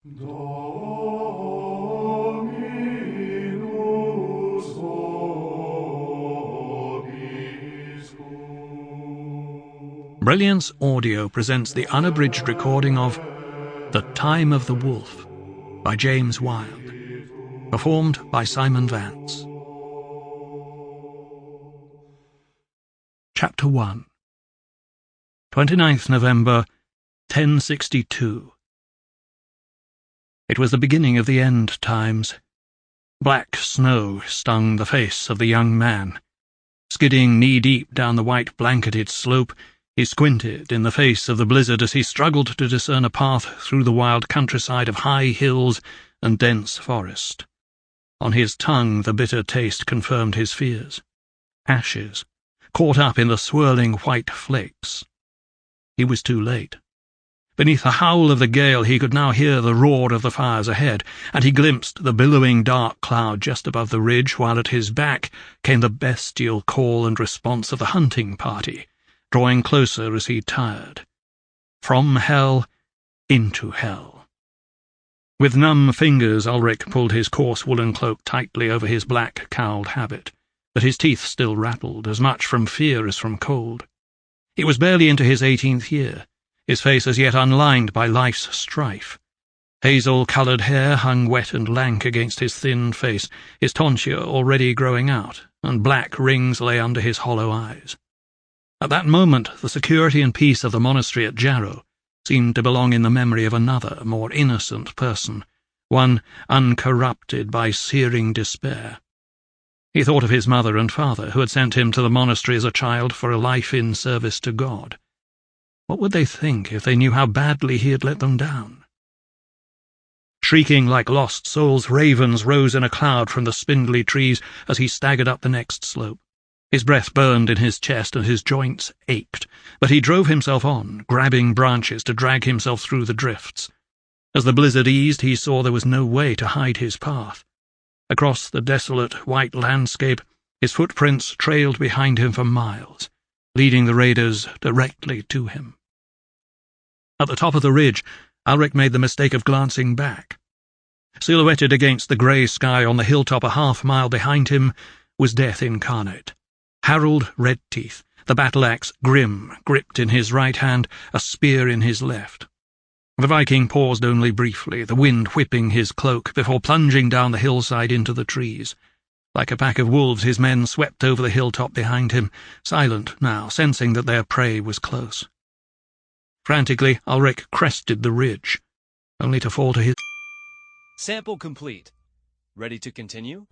Dominus vobiscum. Brilliance Audio presents the unabridged recording of The Time of the Wolf by James Wilde, performed by Simon Vance. Chapter 1. 29th November, 1062. It was the beginning of the end times. Black snow stung the face of the young man. Skidding knee-deep down the white blanketed slope, he squinted in the face of the blizzard as he struggled to discern a path through the wild countryside of high hills and dense forest. On his tongue the bitter taste confirmed his fears. Ashes, caught up in the swirling white flakes. He was too late. Beneath the howl of the gale he could now hear the roar of the fires ahead, and he glimpsed the billowing dark cloud just above the ridge, while at his back came the bestial call and response of the hunting party, drawing closer as he tired. From hell into hell. With numb fingers Ulrich pulled his coarse woolen cloak tightly over his black cowled habit, but his teeth still rattled, as much from fear as from cold. He was barely into his 18th year, his face as yet unlined by life's strife. Hazel-coloured hair hung wet and lank against his thin face, his tonsure already growing out, and black rings lay under his hollow eyes. At that moment the security and peace of the monastery at Jarrow seemed to belong in the memory of another, more innocent person, one uncorrupted by searing despair. He thought of his mother and father, who had sent him to the monastery as a child for a life in service to God. What would they think if they knew how badly he had let them down? Shrieking like lost souls, ravens rose in a cloud from the spindly trees as he staggered up the next slope. His breath burned in his chest and his joints ached, but he drove himself on, grabbing branches to drag himself through the drifts. As the blizzard eased, he saw there was no way to hide his path. Across the desolate white landscape, his footprints trailed behind him for miles, leading the raiders directly to him. At the top of the ridge, Ulrich made the mistake of glancing back. Silhouetted against the grey sky on the hilltop a half-mile behind him was death incarnate. Harold Redteeth, the battle-axe grim, gripped in his right hand, a spear in his left. The Viking paused only briefly, the wind whipping his cloak, before plunging down the hillside into the trees. Like a pack of wolves, his men swept over the hilltop behind him, silent now, sensing that their prey was close. Frantically, Ulrich crested the ridge, only to fall to his... Sample complete. Ready to continue?